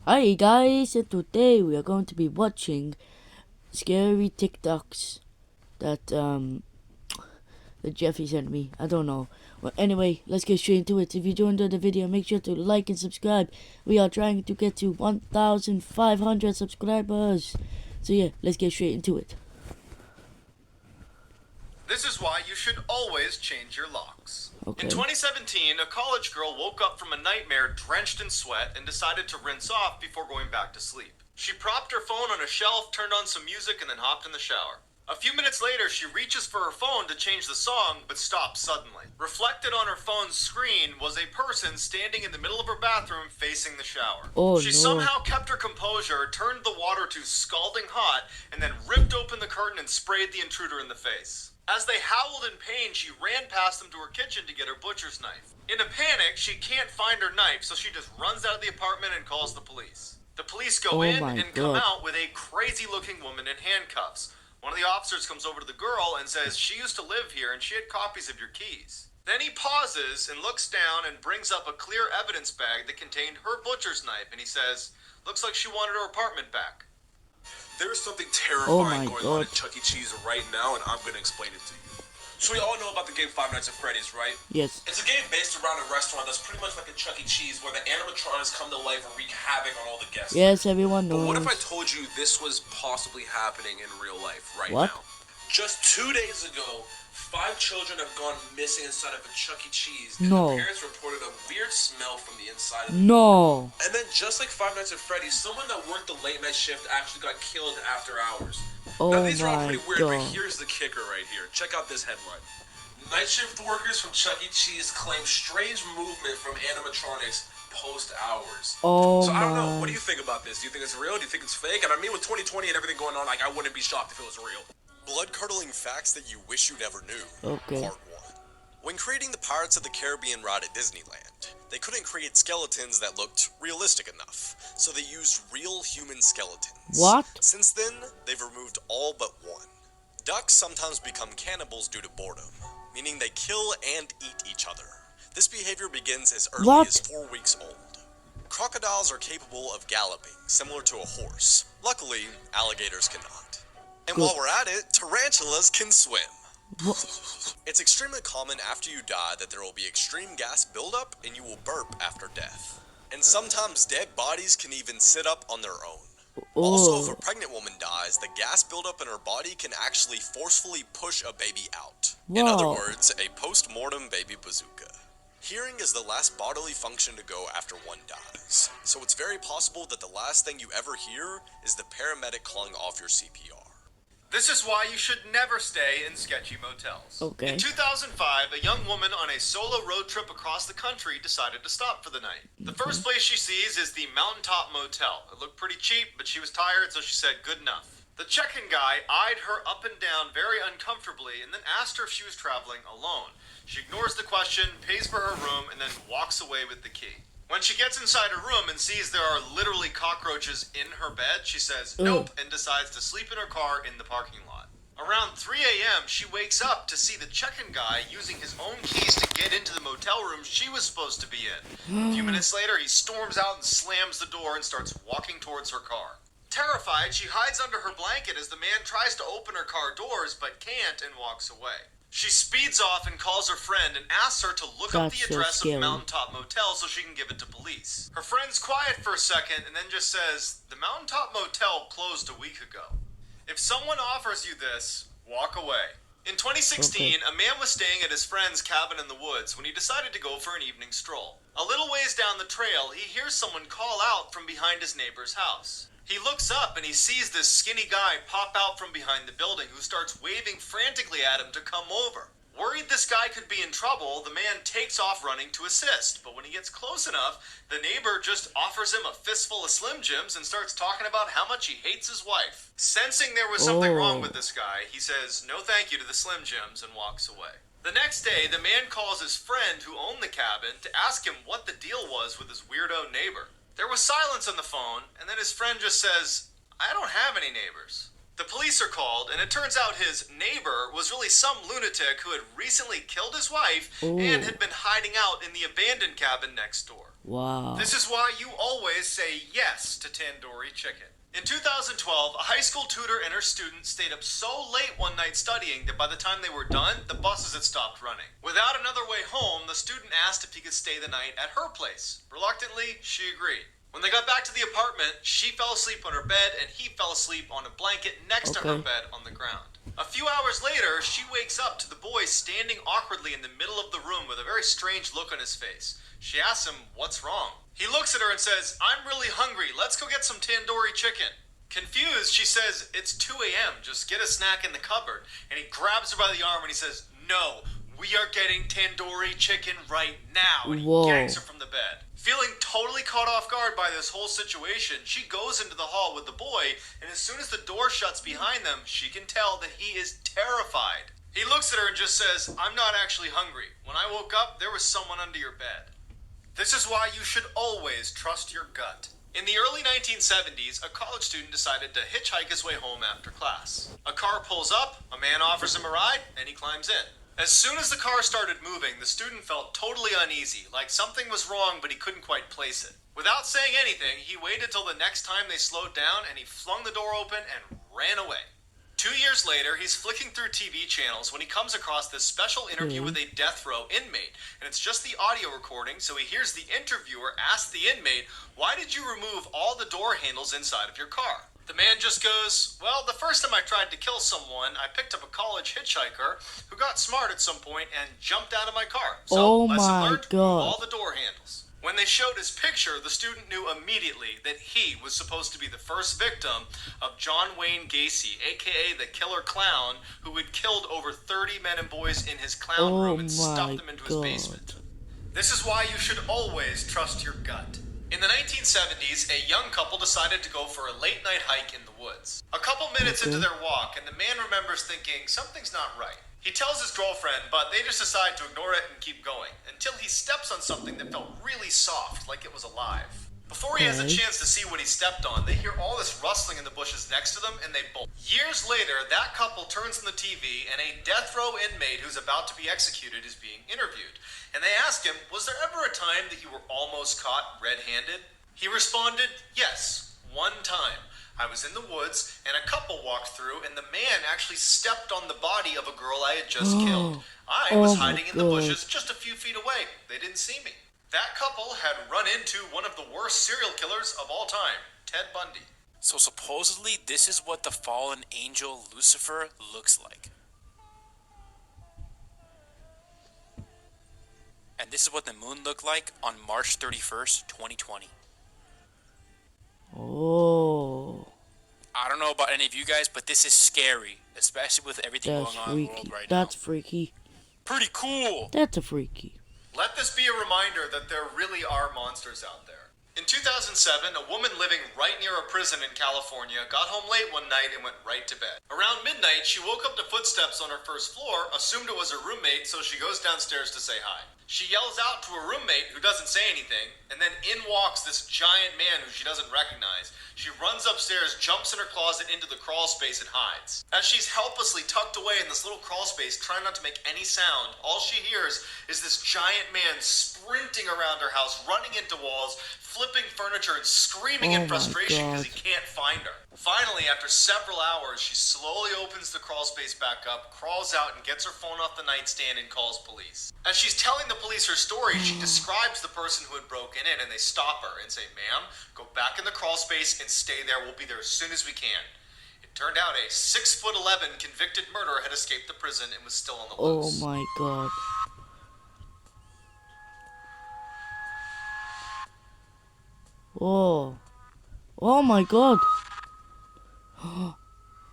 Hi guys, and today we are going to be watching scary TikToks that that Jeffy sent me. I don't know. Well, anyway, let's get straight into it. If you do enjoy the video, make sure to like and subscribe. We are trying to get to 1,500 subscribers. So yeah, let's get straight into it. This is why you should always change your locks. Okay. In 2017, a college girl woke up from a nightmare drenched in sweat and decided to rinse off before going back to sleep. She propped her phone on a shelf, turned on some music, and then hopped in the shower. A few minutes later, she reaches for her phone to change the song, but stops suddenly. Reflected on her phone's screen was a person standing in the middle of her bathroom facing the shower. Oh, She no. somehow kept her composure, turned the water to scalding hot, and then ripped open the curtain and sprayed the intruder in the face. As they howled in pain, she ran past them to her kitchen to get her butcher's knife. In a panic, she can't find her knife, so she just runs out of the apartment and calls the police. The police go in and come out with a crazy-looking woman in handcuffs. One of the officers comes over to the girl and says she used to live here and she had copies of your keys. Then he pauses and looks down and brings up a clear evidence bag that contained her butcher's knife, and he says, "Looks like she wanted her apartment back." There's something terrifying Oh going on at Chuck E. Cheese right now, and I'm going to explain it to you. So we all know about the game Five Nights at Freddy's, right? Yes. It's a game based around a restaurant that's pretty much like a Chuck E. Cheese where the animatronics come to life and wreak havoc on all the guests. Yes, everyone knows. But what if I told you this was possibly happening in real life right What? now? Just 2 days ago, 5 children have gone missing inside of a Chuck E. Cheese, and No. their parents reported a weird smell from the inside of the No. And then just like Five Nights at Freddy's, someone that worked the late night shift actually got killed after hours. Oh Now these are all my pretty weird, but God. here's the kicker right here. Check out this headline. Night shift workers from Chuck E. Cheese claim strange movement from animatronics post hours. Oh So I don't know, my. what do you think about this? Do you think it's real? Do you think it's fake? And I mean, with 2020 and everything going on, like, I wouldn't be shocked if it was real. Blood-curdling facts that you wish you never knew. Okay. Part 1. When creating the Pirates of the Caribbean ride at Disneyland, they couldn't create skeletons that looked realistic enough, so they used real human skeletons. What? Since then, they've removed all but one. Ducks sometimes become cannibals due to boredom, meaning they kill and eat each other. This behavior begins as early What? as 4 weeks old. Crocodiles are capable of galloping, similar to a horse. Luckily, alligators cannot. And Good. while we're at it, tarantulas can swim. What? It's extremely common after you die that there will be extreme gas buildup and you will burp after death. And sometimes dead bodies can even sit up on their own. Also, if Oh. a pregnant woman dies, the gas buildup in her body can actually forcefully push a baby out. In other Wow. words, a post-mortem baby bazooka. Hearing is the last bodily function to go after one dies. So it's very possible that the last thing you ever hear is the paramedic calling off your CPR. This is why you should never stay in sketchy motels. Okay. In 2005, a young woman on a solo road trip across the country decided to stop for the night. The first place she sees is the Mountaintop Motel. It looked pretty cheap, but she was tired, so she said good enough. The check-in guy eyed her up and down very uncomfortably and then asked her if she was traveling alone. She ignores the question, pays for her room, and then walks away with the key. When she gets inside her room and sees there are literally cockroaches in her bed, she says nope and decides to sleep in her car in the parking lot. Around 3 a.m., she wakes up to see the check-in guy using his own keys to get into the motel room she was supposed to be in. A few minutes later, he storms out and slams the door and starts walking towards her car. Terrified, she hides under her blanket as the man tries to open her car doors but can't and walks away. She speeds off and calls her friend and asks her to look up That's the so address scary. of Mountaintop Motel so she can give it to police. Her friend's quiet for a second and then just says, "The Mountaintop Motel closed a week ago. If someone offers you this, walk away." In 2016, a man was staying at his friend's cabin in the woods when he decided to go for an evening stroll. A little ways down the trail, he hears someone call out from behind his neighbor's house. He looks up and he sees this skinny guy pop out from behind the building who starts waving frantically at him to come over. Worried this guy could be in trouble, the man takes off running to assist, but when he gets close enough, the neighbor just offers him a fistful of Slim Jims and starts talking about how much he hates his wife. Sensing there was something wrong with this guy, he says no thank you to the Slim Jims and walks away. The next day, the man calls his friend who owned the cabin to ask him what the deal was with his weirdo neighbor. There was silence on the phone, and then his friend just says, "I don't have any neighbors." The police are called, and it turns out his neighbor was really some lunatic who had recently killed his wife and had been hiding out in the abandoned cabin next door. Wow. This is why you always say yes to tandoori chicken. In 2012, a high school tutor and her students stayed up so late one night studying that by the time they were done, the buses had stopped running. Without another way home, the student asked if he could stay the night at her place. Reluctantly, she agreed. When they got back to the apartment, she fell asleep on her bed and he fell asleep on a blanket next to her bed on the ground. A few hours later, she wakes up to the boy standing awkwardly in the middle of the room with a very strange look on his face. She asks him, "What's wrong?" He looks at her and says, "I'm really hungry. Let's go get some tandoori chicken." Confused, she says, "It's 2 a.m. Just get a snack in the cupboard." And he grabs her by the arm and he says, "No, we are getting tandoori chicken right now." And he yanks her from the bed. Feeling totally caught off guard by this whole situation, she goes into the hall with the boy, and as soon as the door shuts behind them, she can tell that he is terrified. He looks at her and just says, "I'm not actually hungry. When I woke up, there was someone under your bed." This is why you should always trust your gut. In the early 1970s, a college student decided to hitchhike his way home after class. A car pulls up, a man offers him a ride, and he climbs in. As soon as the car started moving, the student felt totally uneasy, like something was wrong but he couldn't quite place it. Without saying anything, he waited till the next time they slowed down and he flung the door open and ran away. 2 years later, he's flicking through TV channels when he comes across this special interview with a death row inmate. And it's just the audio recording, so he hears the interviewer ask the inmate, "Why did you remove all the door handles inside of your car?" The man just goes, "Well, the first time I tried to kill someone, I picked up a college hitchhiker who got smart at some point and jumped out of my car. So, lesson learned, remove all the door handles." When they showed his picture, the student knew immediately that he was supposed to be the first victim of John Wayne Gacy, aka the killer clown, who had killed over 30 men and boys in his clown room and stuffed them into his basement. This is why you should always trust your gut. In the 1970s, a young couple decided to go for a late-night hike in the woods. A couple minutes into their walk, and the man remembers thinking, something's not right. He tells his girlfriend, but they just decide to ignore it and keep going, until he steps on something that felt really soft, like it was alive. Before he has a chance to see what he stepped on, they hear all this rustling in the bushes next to them, and they bolt. Years later, that couple turns on the TV, and a death row inmate who's about to be executed is being interviewed. And they ask him, "Was there ever a time that you were almost caught red-handed?" He responded, "Yes, one time. I was in the woods, and a couple walked through, and the man actually stepped on the body of a girl I had just killed. I was hiding in the bushes just a few feet away. They didn't see me." That couple had run into one of the worst serial killers of all time, Ted Bundy. So supposedly, this is what the fallen angel Lucifer looks like. And this is what the moon looked like on March 31st, 2020. Oh. I don't know about any of you guys, but this is scary, especially with everything That's going on in the world freaky. right That's now. freaky. Pretty cool. That's a freaky. Let this be a reminder that there really are monsters out there. In 2007, a woman living right near a prison in California got home late one night and went right to bed. Around midnight, she woke up to footsteps on her first floor, assumed it was her roommate, so she goes downstairs to say hi. She yells out to her roommate, who doesn't say anything, and then in walks this giant man who she doesn't recognize. She runs upstairs, jumps in her closet into the crawl space and hides. As she's helplessly tucked away in this little crawl space, trying not to make any sound, all she hears is this giant man sprinting around her house, running into walls, flipping furniture, and screaming in frustration because he can't find her. Finally, after several hours, she slowly opens the crawl space back up, crawls out, and gets her phone off the nightstand and calls police. As she's telling the police her story, she describes the person who had broken in, and they stop her and say, "Ma'am, go back in the crawl space and stay there. We'll be there as soon as we can." It turned out a 6'11" convicted murderer had escaped the prison and was still on the loose. Oh my god. Oh. Oh my god.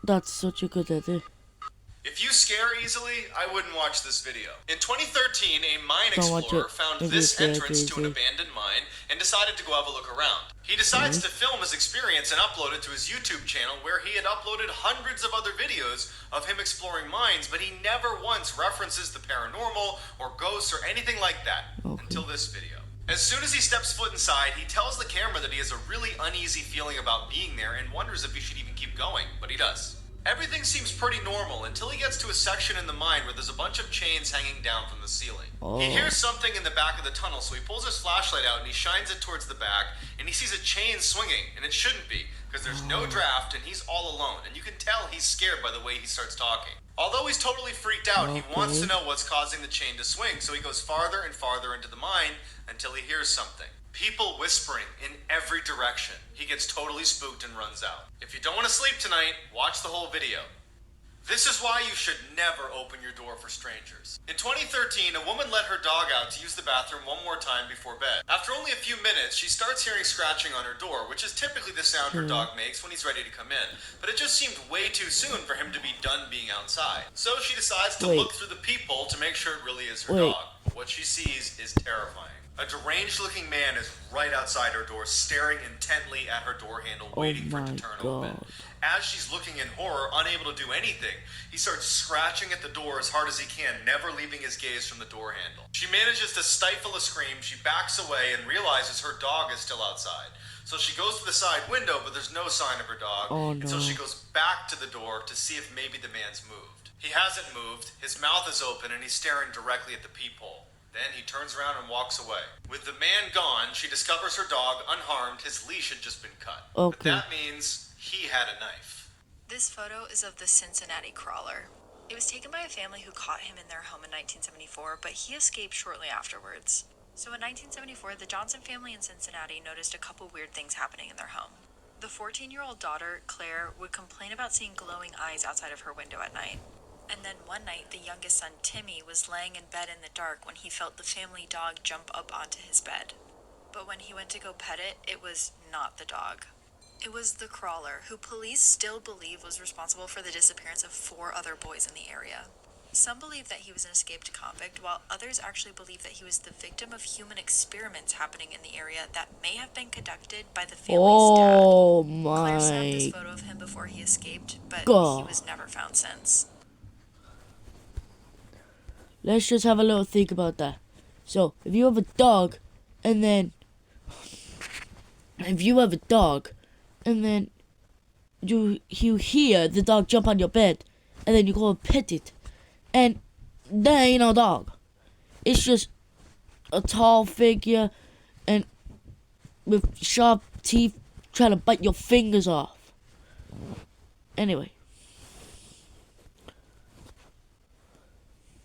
That's such a good idea. If you scare easily, I wouldn't watch this video. In 2013, a mine Don't watch explorer it. found If this you scare entrance to an easily. abandoned mine and decided to go have a look around. He decides to film his experience and upload it to his YouTube channel, where he had uploaded hundreds of other videos of him exploring mines, but he never once references the paranormal or ghosts or anything like that until this video. As soon as he steps foot inside, he tells the camera that he has a really uneasy feeling about being there and wonders if he should even keep going, but he does. Everything seems pretty normal until he gets to a section in the mine where there's a bunch of chains hanging down from the ceiling. He hears something in the back of the tunnel, so he pulls his flashlight out and he shines it towards the back, and he sees a chain swinging, and it shouldn't be, because there's no draft and he's all alone, and you can tell he's scared by the way he starts talking. Although he's totally freaked out, he wants to know what's causing the chain to swing, so he goes farther and farther into the mine until he hears something. People whispering in every direction. He gets totally spooked and runs out. If you don't want to sleep tonight, watch the whole video. This is why you should never open your door for strangers. In 2013, a woman let her dog out to use the bathroom one more time before bed. After only a few minutes, she starts hearing scratching on her door, which is typically the sound her dog makes when he's ready to come in. But it just seemed way too soon for him to be done being outside. So she decides to look through the peephole to make sure it really is her dog. What she sees is terrifying. A deranged-looking man is right outside her door, staring intently at her door handle, waiting for it to turn open. As she's looking in horror, unable to do anything, he starts scratching at the door as hard as he can, never leaving his gaze from the door handle. She manages to stifle a scream, she backs away, and realizes her dog is still outside. So she goes to the side window, but there's no sign of her dog, and so she goes back to the door to see if maybe the man's moved. He hasn't moved, his mouth is open, and he's staring directly at the peephole. Then he turns around and walks away. With the man gone, she discovers her dog unharmed. His leash had just been cut. But that means he had a knife. This photo is of the Cincinnati crawler. It was taken by a family who caught him in their home in 1974, but he escaped shortly afterwards. So in 1974, the Johnson family in Cincinnati noticed a couple weird things happening in their home. The 14-year-old daughter, Claire, would complain about seeing glowing eyes outside of her window at night. And then one night, the youngest son, Timmy, was laying in bed in the dark when he felt the family dog jump up onto his bed. But when he went to go pet it, it was not the dog. It was the crawler, who police still believe was responsible for the disappearance of 4 other boys in the area. Some believe that he was an escaped convict, while others actually believe that he was the victim of human experiments happening in the area that may have been conducted by the family's dad. Claire snapped this photo of him before he escaped, but he was never found since. Let's just have a little think about that. So, if you have a dog, and then you hear the dog jump on your bed, and then you go and pet it, and there ain't no dog. It's just a tall figure, and with sharp teeth trying to bite your fingers off. Anyway.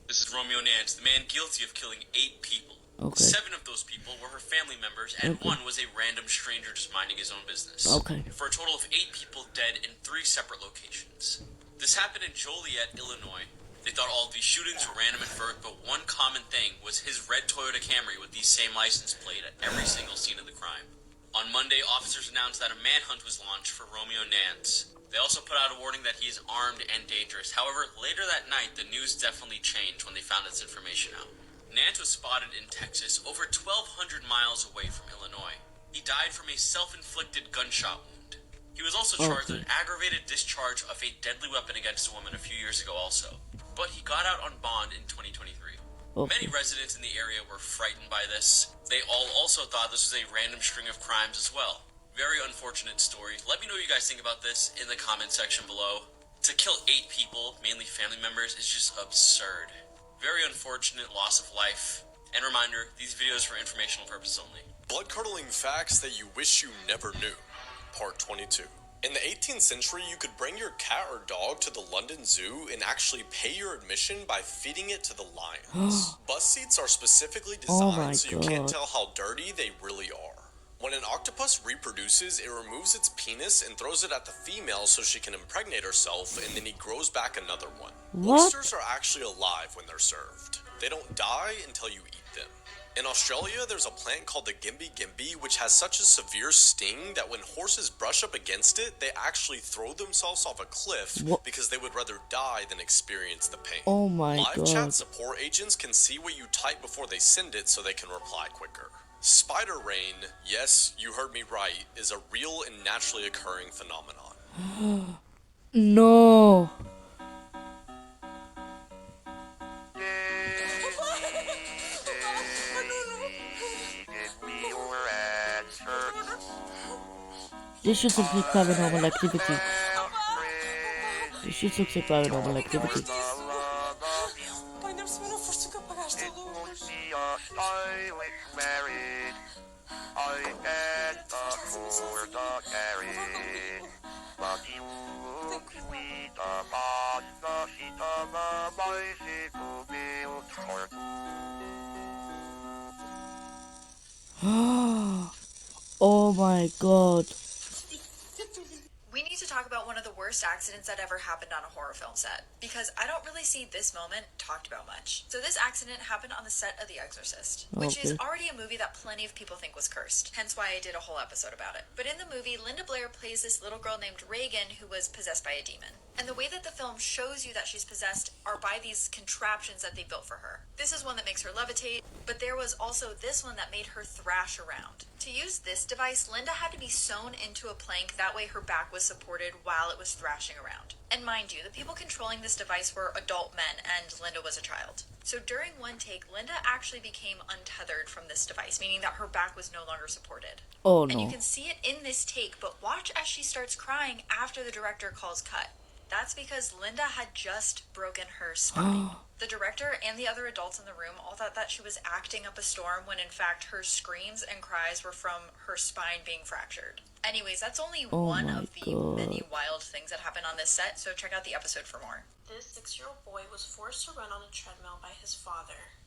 This is Romeo Nance, the man guilty of killing 8 people. 7 of those people were her family members, and 1 was a random stranger just minding his own business. For a total of 8 people dead in 3 separate locations. This happened in Joliet, Illinois. They thought all of these shootings were random at first, but one common thing was his red Toyota Camry with the same license plate at every single scene of the crime. On Monday, officers announced that a manhunt was launched for Romeo Nance. They also put out a warning that he is armed and dangerous. However, later that night, the news definitely changed when they found this information out. Nance was spotted in Texas, over 1,200 miles away from Illinois. He died from a self-inflicted gunshot wound. He was also charged with aggravated discharge of a deadly weapon against a woman a few years ago also. But he got out on bond in 2023. Many residents in the area were frightened by this. They all also thought this was a random string of crimes as well. Very unfortunate story. Let me know what you guys think about this in the comment section below. To kill 8 people, mainly family members, is just absurd. Very unfortunate loss of life. And reminder, these videos are for informational purposes only. Blood-curdling facts that you wish you never knew. Part 22. In the 18th century, you could bring your cat or dog to the London Zoo and actually pay your admission by feeding it to the lions. Bus seats are specifically designed so you can't tell how dirty they really are. When an octopus reproduces, it removes its penis and throws it at the female so she can impregnate herself, and then he grows back another one. Oysters are actually alive when they're served. They don't die until you eat them. In Australia, there's a plant called the gimbi gimbi, which has such a severe sting that when horses brush up against it, they actually throw themselves off a cliff because they would rather die than experience the pain. Live chat support agents can see what you type before they send it so they can reply quicker. Spider rain, yes, you heard me right, is a real and naturally occurring phenomenon. No. This should be paranormal activity. This shit looks like paranormal activity. Pai, não percebeu, não foste tu que apagaste a luz. Oh my god. We need to talk about one of the worst accidents that ever happened on a horror film set, because I don't really see this moment talked about much. So this accident happened on the set of The Exorcist, which is already a movie that plenty of people think was cursed, hence why I did a whole episode about it. But in the movie, Linda Blair plays this little girl named Reagan who was possessed by a demon. And the way that the film shows you that she's possessed are by these contraptions that they built for her. This is one that makes her levitate, but there was also this one that made her thrash around. To use this device, Linda had to be sewn into a plank, that way her back was supported while it was thrashing around. And mind you, the people controlling this device were adult men, and Linda was a child. So during one take, Linda actually became untethered from this device, meaning that her back was no longer supported. Oh no. And you can see it in this take, but watch as she starts crying after the director calls cut. That's because Linda had just broken her spine. The director and the other adults in the room all thought that she was acting up a storm when in fact her screams and cries were from her spine being fractured. Anyways, that's only one of the many wild things that happened on this set, so check out the episode for more. This 6-year-old boy was forced to run on a treadmill by his father.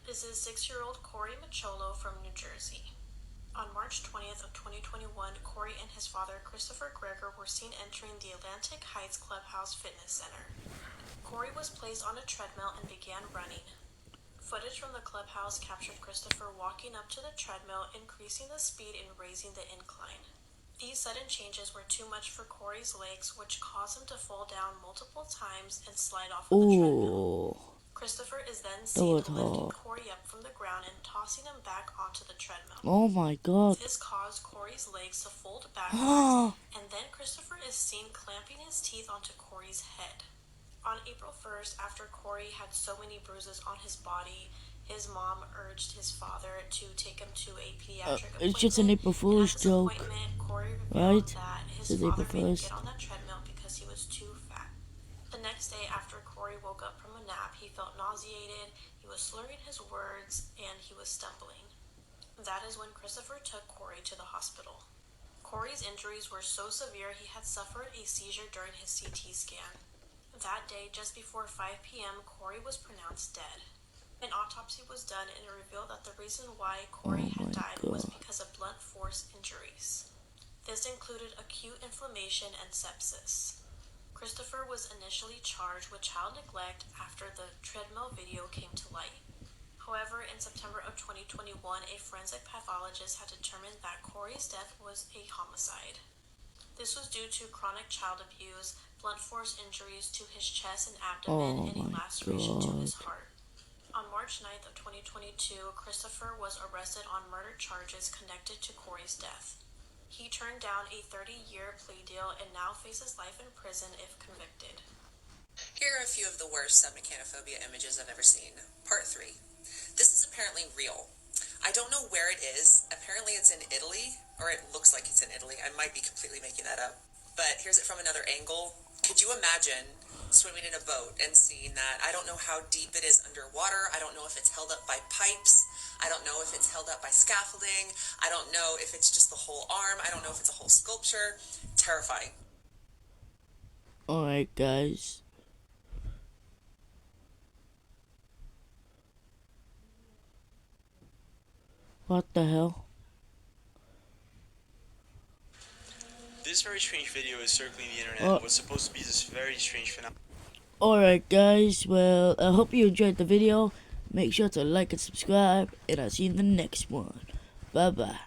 This is 6-year-old Corey Macholo from New Jersey. On March 20th of 2021, Corey and his father, Christopher Greger, were seen entering the Atlantic Heights Clubhouse Fitness Center. Corey was placed on a treadmill and began running. Footage from the clubhouse captured Christopher walking up to the treadmill, increasing the speed and raising the incline. These sudden changes were too much for Corey's legs, which caused him to fall down multiple times and slide off of the treadmill. Christopher is then seen lifting Corey up from the ground and tossing him back onto the treadmill. Oh my god. This caused Corey's legs to fold backwards, and then Christopher is seen clamping his teeth onto Corey's head. On April 1st, after Corey had so many bruises on his body, his mom urged his father to take him to a pediatric appointment. It's just an April Fool's joke, Corey right? That his father made him get on that treadmill because he was too fat. The next day, after Corey woke up from a nap, he felt nauseated, he was slurring his words, and he was stumbling. That is when Christopher took Corey to the hospital. Corey's injuries were so severe he had suffered a seizure during his CT scan. That day, just before 5 p.m., Corey was pronounced dead. An autopsy was done and it revealed that the reason why Corey had died was because of blunt force injuries. This included acute inflammation and sepsis. Christopher was initially charged with child neglect after the treadmill video came to light. However, in September of 2021, a forensic pathologist had determined that Corey's death was a homicide. This was due to chronic child abuse, blunt force injuries to his chest and abdomen, and a laceration to his heart. On March 9th of 2022, Christopher was arrested on murder charges connected to Corey's death. He turned down a 30-year plea deal and now faces life in prison if convicted. Here are a few of the worst submechanophobia images I've ever seen. Part 3. This is apparently real. I don't know where it is. Apparently it's in Italy, or it looks like it's in Italy. I might be completely making that up. But here's it from another angle. Could you imagine swimming in a boat and seeing that? I don't know how deep it is underwater. I don't know if it's held up by pipes. I don't know if it's held up by scaffolding. I don't know if it's just the whole arm. I don't know if it's a whole sculpture. Terrifying. Alright, guys. What the hell? This very strange video is circling the internet. What's supposed to be this very strange phenomenon. Alright guys, well, I hope you enjoyed the video. Make sure to like and subscribe, and I'll see you in the next one. Bye bye.